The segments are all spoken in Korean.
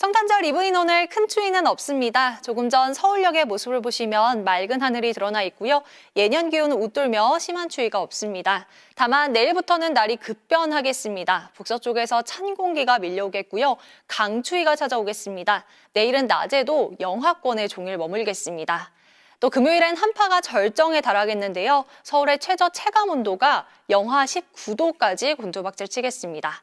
성탄절 이브인 오늘 큰 추위는 없습니다. 조금 전 서울역의 모습을 보시면 맑은 하늘이 드러나 있고요. 예년 기온을 웃돌며 심한 추위가 없습니다. 다만 내일부터는 날이 급변하겠습니다. 북서쪽에서 찬 공기가 밀려오겠고요. 강추위가 찾아오겠습니다. 내일은 낮에도 영하권의 종일 머물겠습니다. 또 금요일엔 한파가 절정에 달하겠는데요. 서울의 최저 체감 온도가 영하 19도까지 곤두박질 치겠습니다.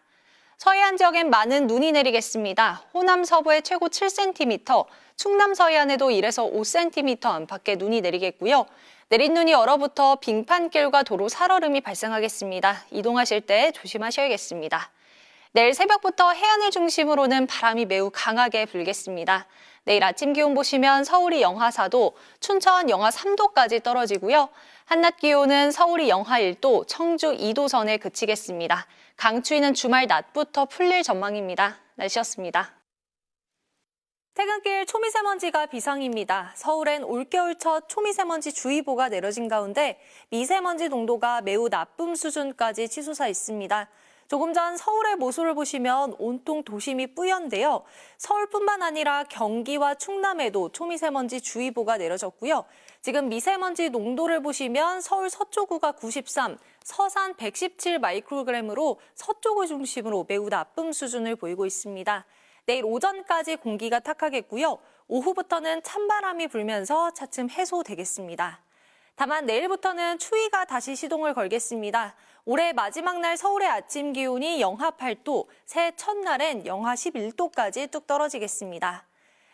서해안 지역엔 많은 눈이 내리겠습니다. 호남 서부에 최고 7cm, 충남 서해안에도 1에서 5cm 안팎의 눈이 내리겠고요. 내린 눈이 얼어붙어 빙판길과 도로 살얼음이 발생하겠습니다. 이동하실 때 조심하셔야겠습니다. 내일 새벽부터 해안을 중심으로는 바람이 매우 강하게 불겠습니다. 내일 아침 기온 보시면 서울이 영하 4도, 춘천 영하 3도까지 떨어지고요. 한낮 기온은 서울이 영하 1도, 청주 2도 선에 그치겠습니다. 강추위는 주말 낮부터 풀릴 전망입니다. 날씨였습니다. 퇴근길 초미세먼지가 비상입니다. 서울엔 올겨울 첫 초미세먼지 주의보가 내려진 가운데 미세먼지 농도가 매우 나쁨 수준까지 치솟아 있습니다. 조금 전 서울의 모습을 보시면 온통 도심이 뿌연데요. 서울뿐만 아니라 경기와 충남에도 초미세먼지 주의보가 내려졌고요. 지금 미세먼지 농도를 보시면 서울 서초구가 93, 서산 117 마이크로그램으로 서쪽을 중심으로 매우 나쁨 수준을 보이고 있습니다. 내일 오전까지 공기가 탁하겠고요. 오후부터는 찬바람이 불면서 차츰 해소되겠습니다. 다만 내일부터는 추위가 다시 시동을 걸겠습니다. 올해 마지막 날 서울의 아침 기온이 영하 8도, 새해 첫날엔 영하 11도까지 뚝 떨어지겠습니다.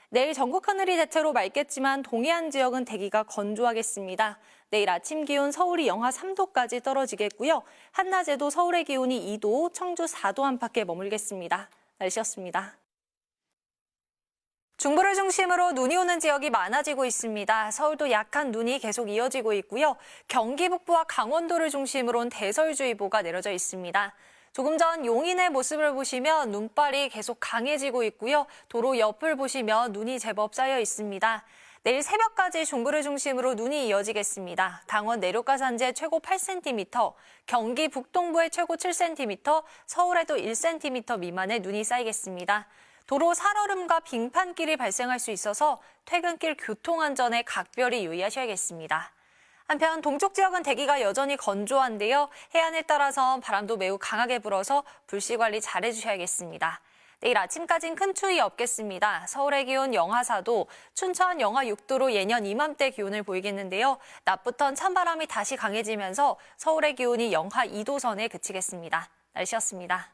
내일 전국 하늘이 대체로 맑겠지만 동해안 지역은 대기가 건조하겠습니다. 내일 아침 기온 서울이 영하 3도까지 떨어지겠고요. 한낮에도 서울의 기온이 2도, 청주 4도 안팎에 머물겠습니다. 날씨였습니다. 중부를 중심으로 눈이 오는 지역이 많아지고 있습니다. 서울도 약한 눈이 계속 이어지고 있고요. 경기 북부와 강원도를 중심으로는 대설주의보가 내려져 있습니다. 조금 전 용인의 모습을 보시면 눈발이 계속 강해지고 있고요. 도로 옆을 보시면 눈이 제법 쌓여 있습니다. 내일 새벽까지 중부를 중심으로 눈이 이어지겠습니다. 강원 내륙과 산지에 최고 8cm, 경기 북동부에 최고 7cm, 서울에도 1cm 미만의 눈이 쌓이겠습니다. 도로 살얼음과 빙판길이 발생할 수 있어서 퇴근길 교통안전에 각별히 유의하셔야겠습니다. 한편 동쪽 지역은 대기가 여전히 건조한데요. 해안을 따라서 바람도 매우 강하게 불어서 불씨 관리 잘 해주셔야겠습니다. 내일 아침까진 큰 추위 없겠습니다. 서울의 기온 영하 4도, 춘천 영하 6도로 예년 이맘때 기온을 보이겠는데요. 낮부턴 찬바람이 다시 강해지면서 서울의 기온이 영하 2도 선에 그치겠습니다. 날씨였습니다.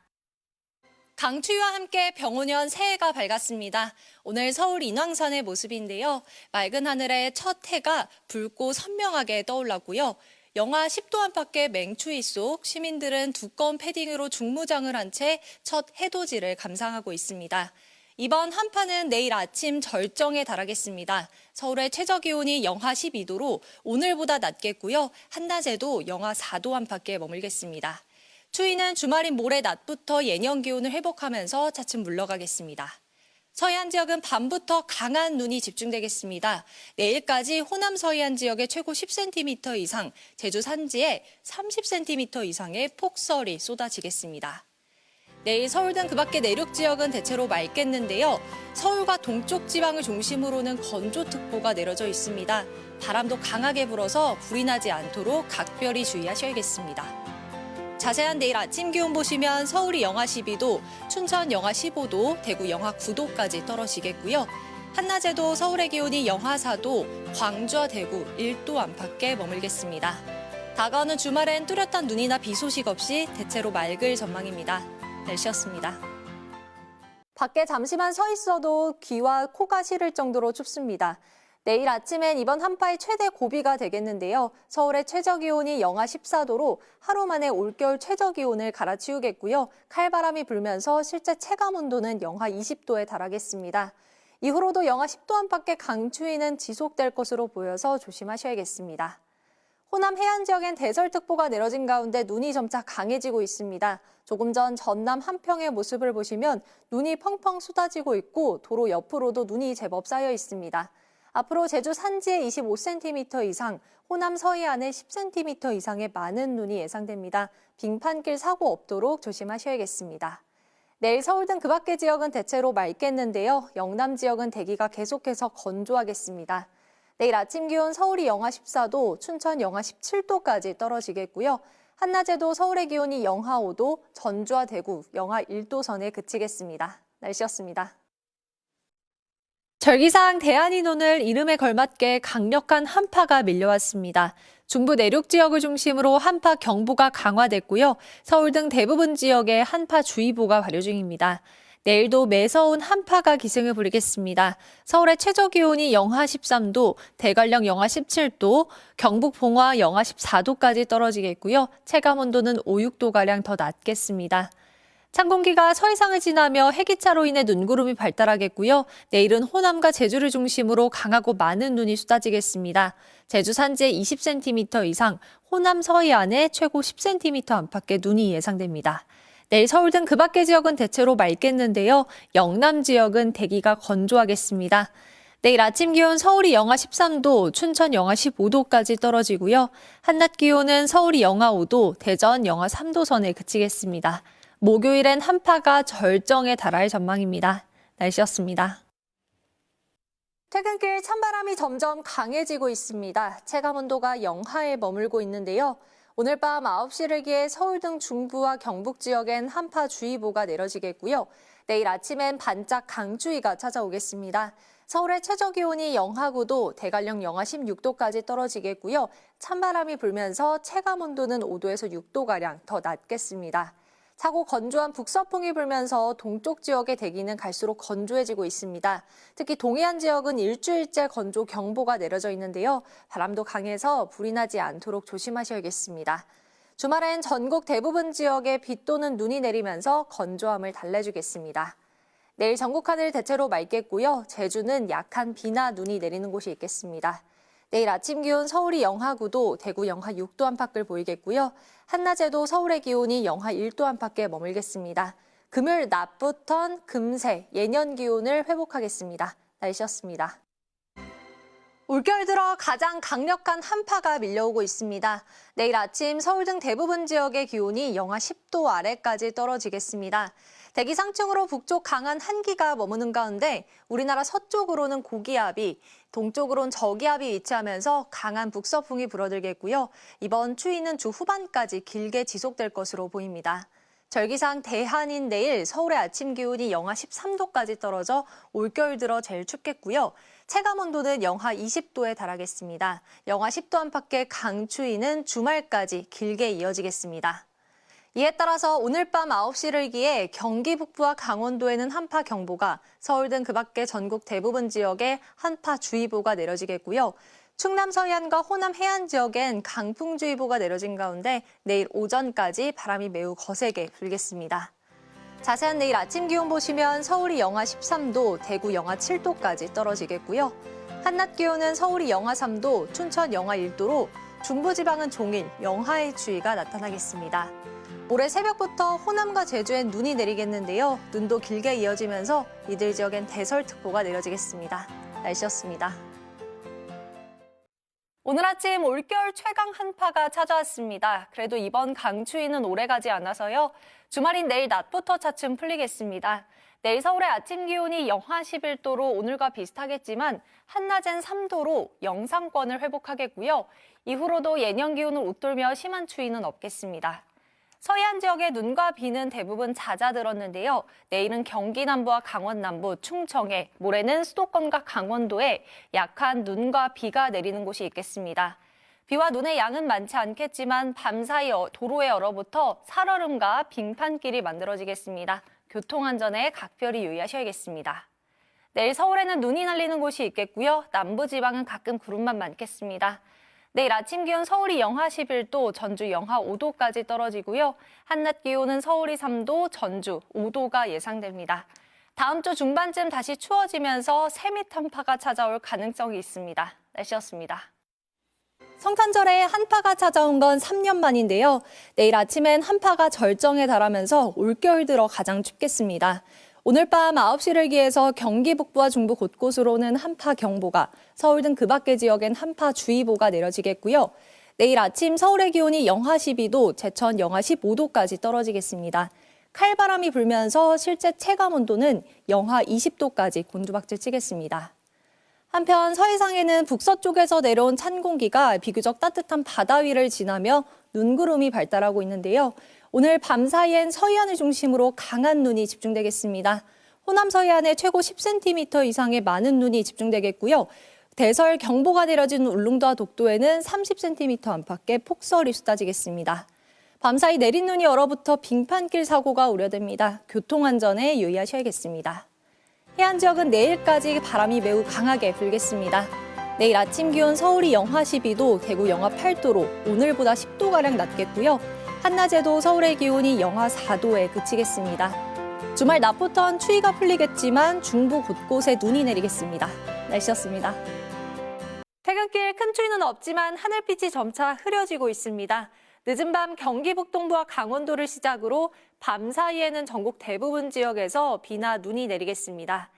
강추위와 함께 병오년 새해가 밝았습니다. 오늘 서울 인왕산의 모습인데요. 맑은 하늘에 첫 해가 붉고 선명하게 떠올랐고요. 영하 10도 안팎의 맹추위 속 시민들은 두꺼운 패딩으로 중무장을 한 채 첫 해돋이를 감상하고 있습니다. 이번 한파는 내일 아침 절정에 달하겠습니다. 서울의 최저 기온이 영하 12도로 오늘보다 낮겠고요. 한낮에도 영하 4도 안팎에 머물겠습니다. 추위는 주말인 모레 낮부터 예년 기온을 회복하면서 차츰 물러가겠습니다. 서해안 지역은 밤부터 강한 눈이 집중되겠습니다. 내일까지 호남 서해안 지역에 최고 10cm 이상, 제주 산지에 30cm 이상의 폭설이 쏟아지겠습니다. 내일 서울 등 그밖의 내륙 지역은 대체로 맑겠는데요. 서울과 동쪽 지방을 중심으로는 건조특보가 내려져 있습니다. 바람도 강하게 불어서 불이 나지 않도록 각별히 주의하셔야겠습니다. 자세한 내일 아침 기온 보시면 서울이 영하 12도, 춘천 영하 15도, 대구 영하 9도까지 떨어지겠고요. 한낮에도 서울의 기온이 영하 4도, 광주와 대구 1도 안팎에 머물겠습니다. 다가오는 주말엔 뚜렷한 눈이나 비 소식 없이 대체로 맑을 전망입니다. 날씨였습니다. 밖에 잠시만 서 있어도 귀와 코가 시릴 정도로 춥습니다. 내일 아침엔 이번 한파의 최대 고비가 되겠는데요. 서울의 최저 기온이 영하 14도로 하루 만에 올겨울 최저 기온을 갈아치우겠고요. 칼바람이 불면서 실제 체감 온도는 영하 20도에 달하겠습니다. 이후로도 영하 10도 안팎의 강추위는 지속될 것으로 보여서 조심하셔야겠습니다. 호남 해안 지역엔 대설특보가 내려진 가운데 눈이 점차 강해지고 있습니다. 조금 전 전남 한평의 모습을 보시면 눈이 펑펑 쏟아지고 있고 도로 옆으로도 눈이 제법 쌓여 있습니다. 앞으로 제주 산지에 25cm 이상, 호남 서해안에 10cm 이상의 많은 눈이 예상됩니다. 빙판길 사고 없도록 조심하셔야겠습니다. 내일 서울 등 그 밖의 지역은 대체로 맑겠는데요. 영남 지역은 대기가 계속해서 건조하겠습니다. 내일 아침 기온 서울이 영하 14도, 춘천 영하 17도까지 떨어지겠고요. 한낮에도 서울의 기온이 영하 5도, 전주와 대구 영하 1도 선에 그치겠습니다. 날씨였습니다. 절기상 대안인 오늘 이름에 걸맞게 강력한 한파가 밀려왔습니다. 중부 내륙 지역을 중심으로 한파 경보가 강화됐고요. 서울 등 대부분 지역에 한파주의보가 발효 중입니다. 내일도 매서운 한파가 기승을 부리겠습니다. 서울의 최저 기온이 영하 13도, 대관령 영하 17도, 경북 봉화 영하 14도까지 떨어지겠고요. 체감 온도는 5, 6도가량 더 낮겠습니다. 찬 공기가 서해상을 지나며 해기차로 인해 눈구름이 발달하겠고요. 내일은 호남과 제주를 중심으로 강하고 많은 눈이 쏟아지겠습니다. 제주 산지에 20cm 이상, 호남 서해안에 최고 10cm 안팎의 눈이 예상됩니다. 내일 서울 등 그 밖의 지역은 대체로 맑겠는데요. 영남 지역은 대기가 건조하겠습니다. 내일 아침 기온 서울이 영하 13도, 춘천 영하 15도까지 떨어지고요. 한낮 기온은 서울이 영하 5도, 대전 영하 3도 선에 그치겠습니다. 목요일엔 한파가 절정에 달할 전망입니다. 날씨였습니다. 퇴근길 찬바람이 점점 강해지고 있습니다. 체감온도가 영하에 머물고 있는데요. 오늘 밤 9시를 기해 서울 등 중부와 경북 지역엔 한파주의보가 내려지겠고요. 내일 아침엔 반짝 강추위가 찾아오겠습니다. 서울의 최저 기온이 영하 9도, 대관령 영하 16도까지 떨어지겠고요. 찬바람이 불면서 체감온도는 5도에서 6도가량 더 낮겠습니다. 차고 건조한 북서풍이 불면서 동쪽 지역의 대기는 갈수록 건조해지고 있습니다. 특히 동해안 지역은 일주일째 건조 경보가 내려져 있는데요. 바람도 강해서 불이 나지 않도록 조심하셔야겠습니다. 주말엔 전국 대부분 지역에 비 또는 눈이 내리면서 건조함을 달래주겠습니다. 내일 전국 하늘 대체로 맑겠고요. 제주는 약한 비나 눈이 내리는 곳이 있겠습니다. 내일 아침 기온 서울이 영하 9도, 대구 영하 6도 안팎을 보이겠고요. 한낮에도 서울의 기온이 영하 1도 안팎에 머물겠습니다. 금요일 낮부턴 금세 예년 기온을 회복하겠습니다. 날씨였습니다. 올겨울 들어 가장 강력한 한파가 밀려오고 있습니다. 내일 아침 서울 등 대부분 지역의 기온이 영하 10도 아래까지 떨어지겠습니다. 대기 상층으로 북쪽 강한 한기가 머무는 가운데 우리나라 서쪽으로는 고기압이, 동쪽으로는 저기압이 위치하면서 강한 북서풍이 불어들겠고요. 이번 추위는 주 후반까지 길게 지속될 것으로 보입니다. 절기상 대한인 내일 서울의 아침 기온이 영하 13도까지 떨어져 올겨울 들어 제일 춥겠고요. 체감 온도는 영하 20도에 달하겠습니다. 영하 10도 안팎의 강추위는 주말까지 길게 이어지겠습니다. 이에 따라서 오늘 밤 9시를 기해 경기 북부와 강원도에는 한파 경보가, 서울 등 그 밖의 전국 대부분 지역에 한파주의보가 내려지겠고요. 충남 서해안과 호남 해안 지역엔 강풍주의보가 내려진 가운데 내일 오전까지 바람이 매우 거세게 불겠습니다. 자세한 내일 아침 기온 보시면 서울이 영하 13도, 대구 영하 7도까지 떨어지겠고요. 한낮 기온은 서울이 영하 3도, 춘천 영하 1도로 중부지방은 종일 영하의 추위가 나타나겠습니다. 모레 새벽부터 호남과 제주엔 눈이 내리겠는데요. 눈도 길게 이어지면서 이들 지역엔 대설특보가 내려지겠습니다. 날씨였습니다. 오늘 아침 올겨울 최강 한파가 찾아왔습니다. 그래도 이번 강추위는 오래가지 않아서요. 주말인 내일 낮부터 차츰 풀리겠습니다. 내일 서울의 아침 기온이 영하 11도로 오늘과 비슷하겠지만 한낮엔 3도로 영상권을 회복하겠고요. 이후로도 예년 기온을 웃돌며 심한 추위는 없겠습니다. 서해안 지역의 눈과 비는 대부분 잦아들었는데요. 내일은 경기 남부와 강원 남부, 충청에, 모레는 수도권과 강원도에 약한 눈과 비가 내리는 곳이 있겠습니다. 비와 눈의 양은 많지 않겠지만 밤사이 도로에 얼어붙어 살얼음과 빙판길이 만들어지겠습니다. 교통안전에 각별히 유의하셔야겠습니다. 내일 서울에는 눈이 날리는 곳이 있겠고요. 남부지방은 가끔 구름만 많겠습니다. 내일 아침 기온 서울이 영하 11도, 전주 영하 5도까지 떨어지고요. 한낮 기온은 서울이 3도, 전주 5도가 예상됩니다. 다음 주 중반쯤 다시 추워지면서 세밑 한파가 찾아올 가능성이 있습니다. 날씨였습니다. 성탄절에 한파가 찾아온 건 3년 만인데요. 내일 아침엔 한파가 절정에 달하면서 올겨울 들어 가장 춥겠습니다. 오늘 밤 9시를 기해서 경기 북부와 중부 곳곳으로는 한파 경보가, 서울 등 그 밖의 지역엔 한파주의보가 내려지겠고요. 내일 아침 서울의 기온이 영하 12도, 제천 영하 15도까지 떨어지겠습니다. 칼바람이 불면서 실제 체감 온도는 영하 20도까지 곤두박질치겠습니다. 한편 서해상에는 북서쪽에서 내려온 찬 공기가 비교적 따뜻한 바다 위를 지나며 눈구름이 발달하고 있는데요. 오늘 밤 사이엔 서해안을 중심으로 강한 눈이 집중되겠습니다. 호남 서해안에 최고 10cm 이상의 많은 눈이 집중되겠고요. 대설 경보가 내려진 울릉도와 독도에는 30cm 안팎의 폭설이 쏟아지겠습니다. 밤사이 내린 눈이 얼어붙어 빙판길 사고가 우려됩니다. 교통안전에 유의하셔야겠습니다. 해안 지역은 내일까지 바람이 매우 강하게 불겠습니다. 내일 아침 기온 서울이 영하 12도, 대구 영하 8도로 오늘보다 10도가량 낮겠고요. 한낮에도 서울의 기온이 영하 4도에 그치겠습니다. 주말 낮부터는 추위가 풀리겠지만 중부 곳곳에 눈이 내리겠습니다. 날씨였습니다. 퇴근길 큰 추위는 없지만 하늘빛이 점차 흐려지고 있습니다. 늦은 밤 경기 북동부와 강원도를 시작으로 밤 사이에는 전국 대부분 지역에서 비나 눈이 내리겠습니다.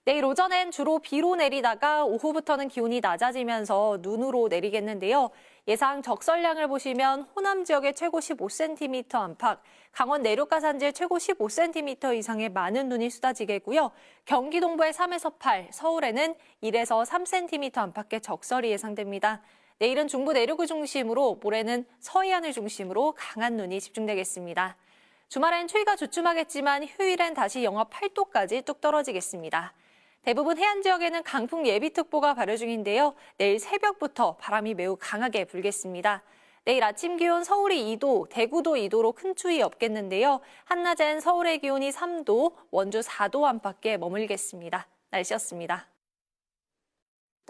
내일 오전엔 주로 비로 내리다가 오후부터는 기온이 낮아지면서 눈으로 내리겠는데요. 예상 적설량을 보시면 호남 지역에 최고 15cm 안팎, 강원 내륙과 산지에 최고 15cm 이상의 많은 눈이 쏟아지겠고요. 경기 동부에 3에서 8, 서울에는 1에서 3cm 안팎의 적설이 예상됩니다. 내일은 중부 내륙을 중심으로, 모레는 서해안을 중심으로 강한 눈이 집중되겠습니다. 주말엔 추위가 주춤하겠지만 휴일엔 다시 영하 8도까지 뚝 떨어지겠습니다. 대부분 해안 지역에는 강풍 예비특보가 발효 중인데요. 내일 새벽부터 바람이 매우 강하게 불겠습니다. 내일 아침 기온 서울이 2도, 대구도 2도로 큰 추위 없겠는데요. 한낮엔 서울의 기온이 3도, 원주 4도 안팎에 머물겠습니다. 날씨였습니다.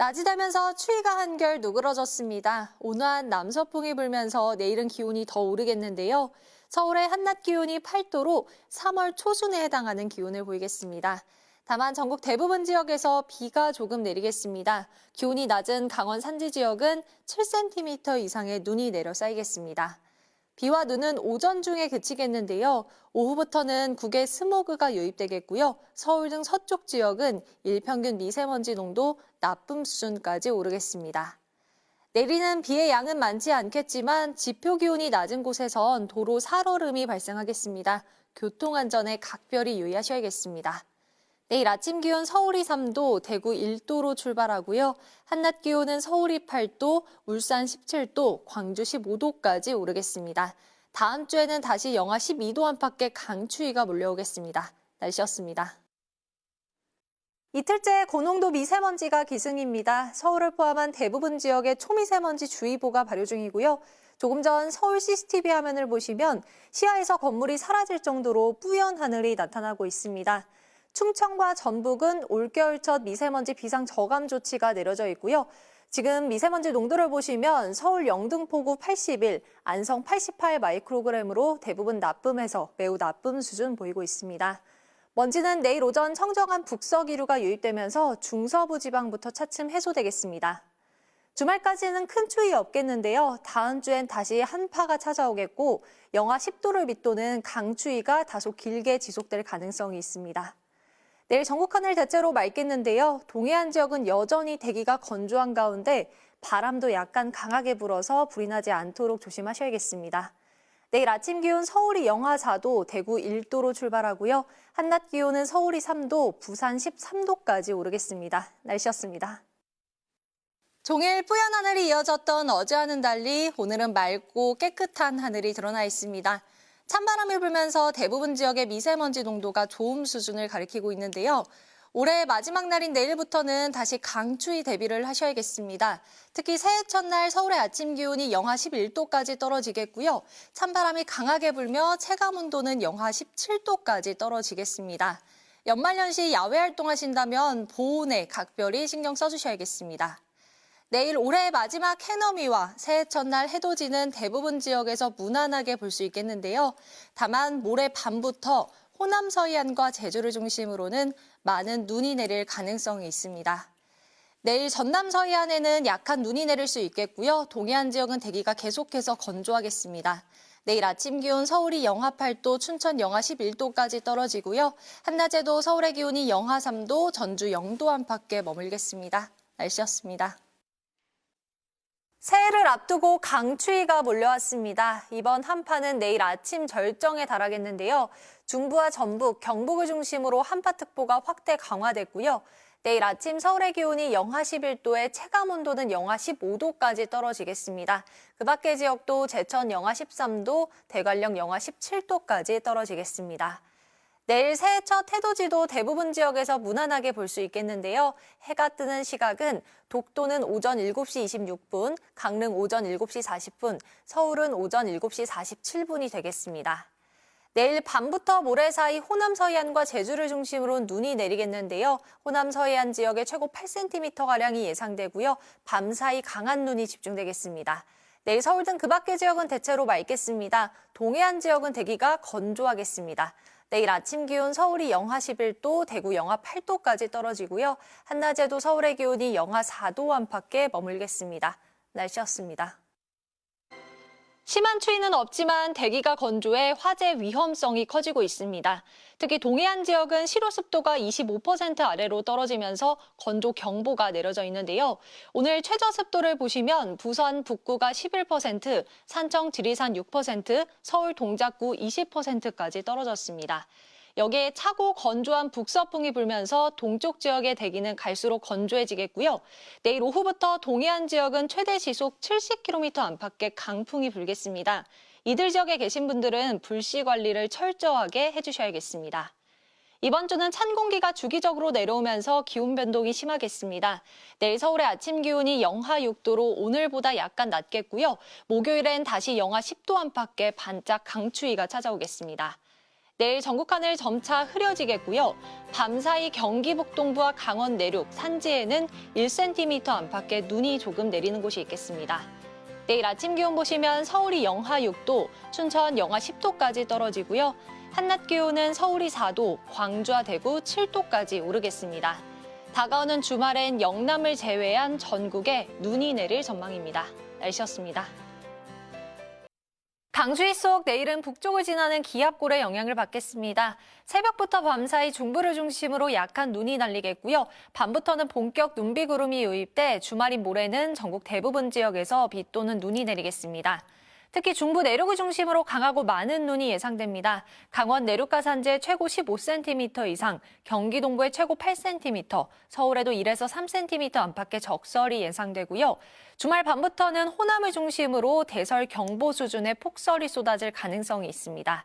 낮이 되면서 추위가 한결 누그러졌습니다. 온화한 남서풍이 불면서 내일은 기온이 더 오르겠는데요. 서울의 한낮 기온이 8도로 3월 초순에 해당하는 기온을 보이겠습니다. 다만 전국 대부분 지역에서 비가 조금 내리겠습니다. 기온이 낮은 강원 산지 지역은 7cm 이상의 눈이 내려 쌓이겠습니다. 비와 눈은 오전 중에 그치겠는데요. 오후부터는 국외 스모그가 유입되겠고요. 서울 등 서쪽 지역은 일평균 미세먼지 농도 나쁨 수준까지 오르겠습니다. 내리는 비의 양은 많지 않겠지만 지표 기온이 낮은 곳에선 도로 살얼음이 발생하겠습니다. 교통안전에 각별히 유의하셔야겠습니다. 내일 아침 기온 서울이 3도, 대구 1도로 출발하고요. 한낮 기온은 서울이 8도, 울산 17도, 광주 15도까지 오르겠습니다. 다음 주에는 다시 영하 12도 안팎의 강추위가 몰려오겠습니다. 날씨였습니다. 이틀째 고농도 미세먼지가 기승입니다. 서울을 포함한 대부분 지역에 초미세먼지 주의보가 발효 중이고요. 조금 전 서울 CCTV 화면을 보시면 시야에서 건물이 사라질 정도로 뿌연 하늘이 나타나고 있습니다. 충청과 전북은 올겨울 첫 미세먼지 비상 저감 조치가 내려져 있고요. 지금 미세먼지 농도를 보시면 서울 영등포구 81, 안성 88 마이크로그램으로 대부분 나쁨에서 매우 나쁨 수준 보이고 있습니다. 먼지는 내일 오전 청정한 북서기류가 유입되면서 중서부 지방부터 차츰 해소되겠습니다. 주말까지는 큰 추위 없겠는데요. 다음 주엔 다시 한파가 찾아오겠고 영하 10도를 밑도는 강추위가 다소 길게 지속될 가능성이 있습니다. 내일 전국 하늘 대체로 맑겠는데요. 동해안 지역은 여전히 대기가 건조한 가운데 바람도 약간 강하게 불어서 불이 나지 않도록 조심하셔야겠습니다. 내일 아침 기온 서울이 영하 4도, 대구 1도로 출발하고요. 한낮 기온은 서울이 3도, 부산 13도까지 오르겠습니다. 날씨였습니다. 종일 뿌연 하늘이 이어졌던 어제와는 달리 오늘은 맑고 깨끗한 하늘이 드러나 있습니다. 찬바람이 불면서 대부분 지역의 미세먼지 농도가 좋음 수준을 가리키고 있는데요. 올해 마지막 날인 내일부터는 다시 강추위 대비를 하셔야겠습니다. 특히 새해 첫날 서울의 아침 기온이 영하 11도까지 떨어지겠고요. 찬바람이 강하게 불며 체감 온도는 영하 17도까지 떨어지겠습니다. 연말연시 야외 활동하신다면 보온에 각별히 신경 써주셔야겠습니다. 내일 올해의 마지막 해넘이와 새해 첫날 해돋이는 대부분 지역에서 무난하게 볼 수 있겠는데요. 다만 모레 밤부터 호남 서해안과 제주를 중심으로는 많은 눈이 내릴 가능성이 있습니다. 내일 전남 서해안에는 약한 눈이 내릴 수 있겠고요. 동해안 지역은 대기가 계속해서 건조하겠습니다. 내일 아침 기온 서울이 영하 8도, 춘천 영하 11도까지 떨어지고요. 한낮에도 서울의 기온이 영하 3도, 전주 0도 안팎에 머물겠습니다. 날씨였습니다. 새해를 앞두고 강추위가 몰려왔습니다. 이번 한파는 내일 아침 절정에 달하겠는데요. 중부와 전북, 경북을 중심으로 한파특보가 확대 강화됐고요. 내일 아침 서울의 기온이 영하 11도에 체감온도는 영하 15도까지 떨어지겠습니다. 그 밖의 지역도 제천 영하 13도, 대관령 영하 17도까지 떨어지겠습니다. 내일 새해 첫 해돋이도 대부분 지역에서 무난하게 볼 수 있겠는데요. 해가 뜨는 시각은 독도는 오전 7시 26분, 강릉 오전 7시 40분, 서울은 오전 7시 47분이 되겠습니다. 내일 밤부터 모레 사이 호남 서해안과 제주를 중심으로 눈이 내리겠는데요. 호남 서해안 지역에 최고 8cm가량이 예상되고요. 밤 사이 강한 눈이 집중되겠습니다. 내일 서울 등 그 밖의 지역은 대체로 맑겠습니다. 동해안 지역은 대기가 건조하겠습니다. 내일 아침 기온 서울이 영하 11도, 대구 영하 8도까지 떨어지고요. 한낮에도 서울의 기온이 영하 4도 안팎에 머물겠습니다. 날씨였습니다. 심한 추위는 없지만 대기가 건조해 화재 위험성이 커지고 있습니다. 특히 동해안 지역은 실효 습도가 25% 아래로 떨어지면서 건조 경보가 내려져 있는데요. 오늘 최저 습도를 보시면 부산 북구가 11%, 산청 지리산 6%, 서울 동작구 20%까지 떨어졌습니다. 여기에 차고 건조한 북서풍이 불면서 동쪽 지역의 대기는 갈수록 건조해지겠고요. 내일 오후부터 동해안 지역은 최대 시속 70km 안팎의 강풍이 불겠습니다. 이들 지역에 계신 분들은 불씨 관리를 철저하게 해주셔야겠습니다. 이번 주는 찬 공기가 주기적으로 내려오면서 기온 변동이 심하겠습니다. 내일 서울의 아침 기온이 영하 6도로 오늘보다 약간 낮겠고요. 목요일엔 다시 영하 10도 안팎의 반짝 강추위가 찾아오겠습니다. 내일 전국 하늘 점차 흐려지겠고요. 밤사이 경기 북동부와 강원 내륙, 산지에는 1cm 안팎의 눈이 조금 내리는 곳이 있겠습니다. 내일 아침 기온 보시면 서울이 영하 6도, 춘천 영하 10도까지 떨어지고요. 한낮 기온은 서울이 4도, 광주와 대구 7도까지 오르겠습니다. 다가오는 주말엔 영남을 제외한 전국에 눈이 내릴 전망입니다. 날씨였습니다. 강추위 속 내일은 북쪽을 지나는 기압골의 영향을 받겠습니다. 새벽부터 밤사이 중부를 중심으로 약한 눈이 날리겠고요. 밤부터는 본격 눈비구름이 유입돼 주말인 모레는 전국 대부분 지역에서 비 또는 눈이 내리겠습니다. 특히 중부 내륙을 중심으로 강하고 많은 눈이 예상됩니다. 강원 내륙과 산지에 최고 15cm 이상, 경기 동부에 최고 8cm, 서울에도 1에서 3cm 안팎의 적설이 예상되고요. 주말 밤부터는 호남을 중심으로 대설 경보 수준의 폭설이 쏟아질 가능성이 있습니다.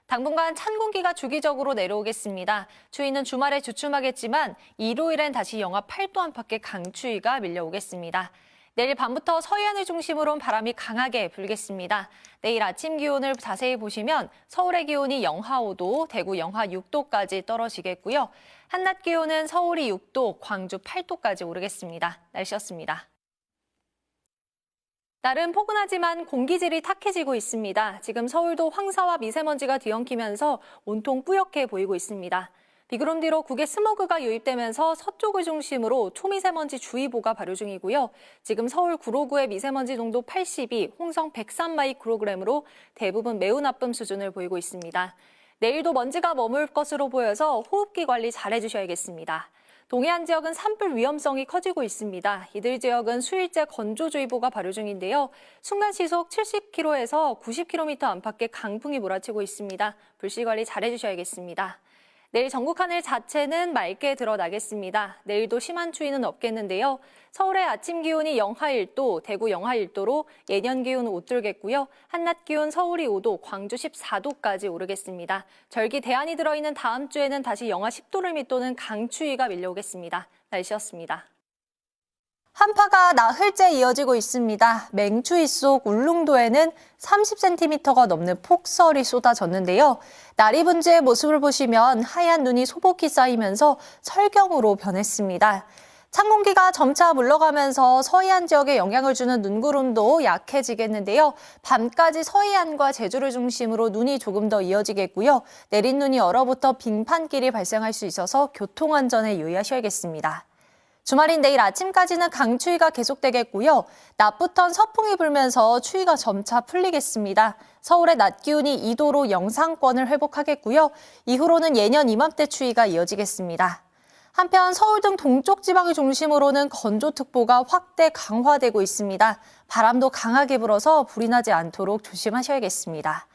당분간 찬 공기가 주기적으로 내려오겠습니다. 추위는 주말에 주춤하겠지만 일요일엔 다시 영하 8도 안팎의 강추위가 밀려오겠습니다. 내일 밤부터 서해안을 중심으로 바람이 강하게 불겠습니다. 내일 아침 기온을 자세히 보시면 서울의 기온이 영하 5도, 대구 영하 6도까지 떨어지겠고요. 한낮 기온은 서울이 6도, 광주 8도까지 오르겠습니다. 날씨였습니다. 날은 포근하지만 공기질이 탁해지고 있습니다. 지금 서울도 황사와 미세먼지가 뒤엉키면서 온통 뿌옇게 보이고 있습니다. 비구름 뒤로 국외 스모그가 유입되면서 서쪽을 중심으로 초미세먼지 주의보가 발효 중이고요. 지금 서울 구로구의 미세먼지 농도 82, 홍성 103마이크로그램으로 대부분 매우 나쁨 수준을 보이고 있습니다. 내일도 먼지가 머물 것으로 보여서 호흡기 관리 잘 해주셔야겠습니다. 동해안 지역은 산불 위험성이 커지고 있습니다. 이들 지역은 수일째 건조주의보가 발효 중인데요. 순간 시속 70km에서 90km 안팎의 강풍이 몰아치고 있습니다. 불씨 관리 잘 해주셔야겠습니다. 내일 전국 하늘 자체는 맑게 드러나겠습니다. 내일도 심한 추위는 없겠는데요. 서울의 아침 기온이 영하 1도, 대구 영하 1도로 예년 기온을 웃돌겠고요. 한낮 기온 서울이 5도, 광주 14도까지 오르겠습니다. 절기 대안이 들어있는 다음 주에는 다시 영하 10도를 밑도는 강추위가 밀려오겠습니다. 날씨였습니다. 한파가 나흘째 이어지고 있습니다. 맹추위 속 울릉도에는 30cm가 넘는 폭설이 쏟아졌는데요. 날이 분지의 모습을 보시면 하얀 눈이 소복히 쌓이면서 철경으로 변했습니다. 찬 공기가 점차 물러가면서 서해안 지역에 영향을 주는 눈구름도 약해지겠는데요. 밤까지 서해안과 제주를 중심으로 눈이 조금 더 이어지겠고요. 내린 눈이 얼어붙어 빙판길이 발생할 수 있어서 교통안전에 유의하셔야겠습니다. 주말인 내일 아침까지는 강추위가 계속되겠고요. 낮부턴 서풍이 불면서 추위가 점차 풀리겠습니다. 서울의 낮 기온이 2도로 영상권을 회복하겠고요. 이후로는 예년 이맘때 추위가 이어지겠습니다. 한편 서울 등 동쪽 지방을 중심으로는 건조특보가 확대 강화되고 있습니다. 바람도 강하게 불어서 불이 나지 않도록 조심하셔야겠습니다.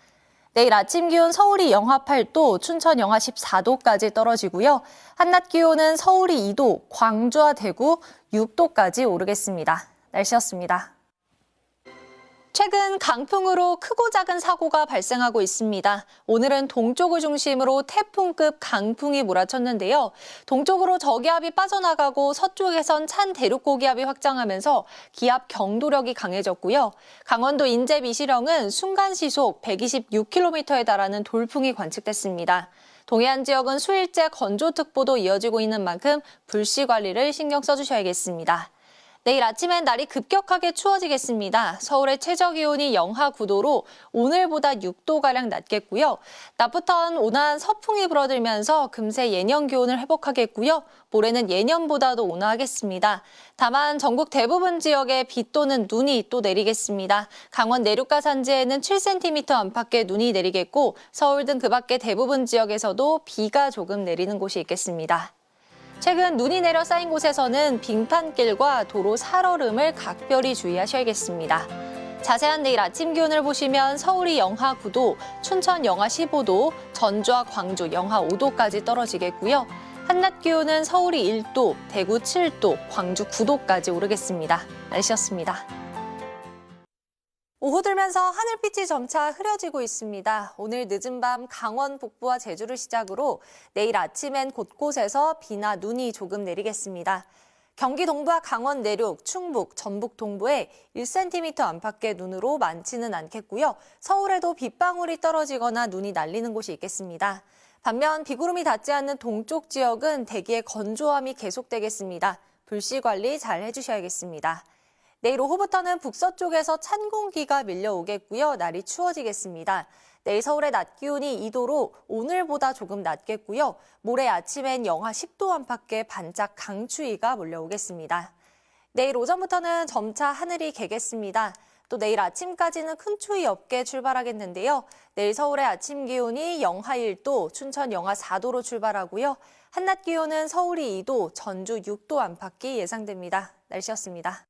내일 아침 기온 서울이 영하 8도, 춘천 영하 14도까지 떨어지고요. 한낮 기온은 서울이 2도, 광주와 대구 6도까지 오르겠습니다. 날씨였습니다. 최근 강풍으로 크고 작은 사고가 발생하고 있습니다. 오늘은 동쪽을 중심으로 태풍급 강풍이 몰아쳤는데요. 동쪽으로 저기압이 빠져나가고 서쪽에선 찬 대륙고기압이 확장하면서 기압 경도력이 강해졌고요. 강원도 인제 미시령은 순간 시속 126km에 달하는 돌풍이 관측됐습니다. 동해안 지역은 수일째 건조특보도 이어지고 있는 만큼 불씨 관리를 신경 써주셔야겠습니다. 내일 아침엔 날이 급격하게 추워지겠습니다. 서울의 최저기온이 영하 9도로 오늘보다 6도가량 낮겠고요. 낮부터는 온화한 서풍이 불어들면서 금세 예년 기온을 회복하겠고요. 모레는 예년보다도 온화하겠습니다. 다만 전국 대부분 지역에 비 또는 눈이 또 내리겠습니다. 강원 내륙과 산지에는 7cm 안팎의 눈이 내리겠고 서울 등 그 밖의 대부분 지역에서도 비가 조금 내리는 곳이 있겠습니다. 최근 눈이 내려 쌓인 곳에서는 빙판길과 도로 살얼음을 각별히 주의하셔야겠습니다. 자세한 내일 아침 기온을 보시면 서울이 영하 9도, 춘천 영하 15도, 전주와 광주 영하 5도까지 떨어지겠고요. 한낮 기온은 서울이 1도, 대구 7도, 광주 9도까지 오르겠습니다. 날씨였습니다. 오후 들면서 하늘빛이 점차 흐려지고 있습니다. 오늘 늦은 밤 강원 북부와 제주를 시작으로 내일 아침엔 곳곳에서 비나 눈이 조금 내리겠습니다. 경기 동부와 강원 내륙, 충북, 전북 동부에 1cm 안팎의 눈으로 많지는 않겠고요. 서울에도 빗방울이 떨어지거나 눈이 날리는 곳이 있겠습니다. 반면 비구름이 닿지 않는 동쪽 지역은 대기의 건조함이 계속되겠습니다. 불씨 관리 잘 해주셔야겠습니다. 내일 오후부터는 북서쪽에서 찬 공기가 밀려오겠고요. 날이 추워지겠습니다. 내일 서울의 낮 기온이 2도로 오늘보다 조금 낮겠고요. 모레 아침엔 영하 10도 안팎의 반짝 강추위가 몰려오겠습니다. 내일 오전부터는 점차 하늘이 개겠습니다. 또 내일 아침까지는 큰 추위 없게 출발하겠는데요. 내일 서울의 아침 기온이 영하 1도, 춘천 영하 4도로 출발하고요. 한낮 기온은 서울이 2도, 전주 6도 안팎이 예상됩니다. 날씨였습니다.